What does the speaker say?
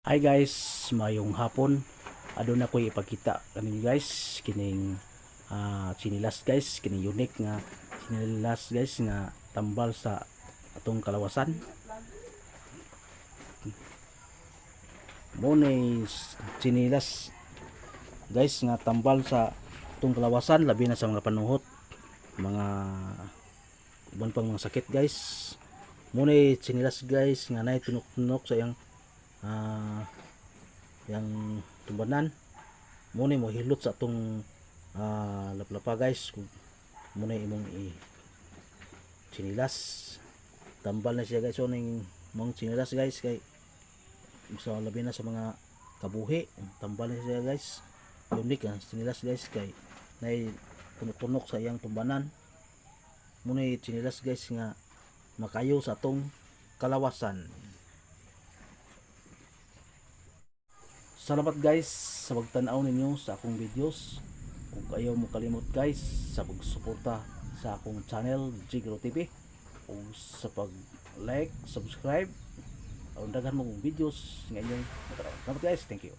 Hi guys, mayong hapon. Aduna ko ipakita kaninyo guys kining chinilas guys, kining unique nga chinilas guys nga tambal sa atong kalawasan. Mo ni chinilas guys nga tambal sa atong kalawasan labi na sa mga panuhot, mga iban pang mga sakit guys. Mo ni chinilas guys nga nay tunok-tunok sa yang yang tumbanan. Muna mo hilot sa atong laplapa guys. Muna imong chinilas tambal na siya guys. So ning mong chinilas guys kay sa labi na sa mga kabuhi tambal na siya guys. Unique ang chinilas guys kay nay tunok-tunok sa iyang tumbanan. Muna chinilas guys nga makayo sa atong kalawasan. Salamat guys sa pagtanaw ninyo sa akong videos. Kung kayo mo kalimot guys sa pagsuporta sa akong channel Jigro TV o sa pag like, subscribe o daghan mo videos ngayon. Salamat guys, thank you.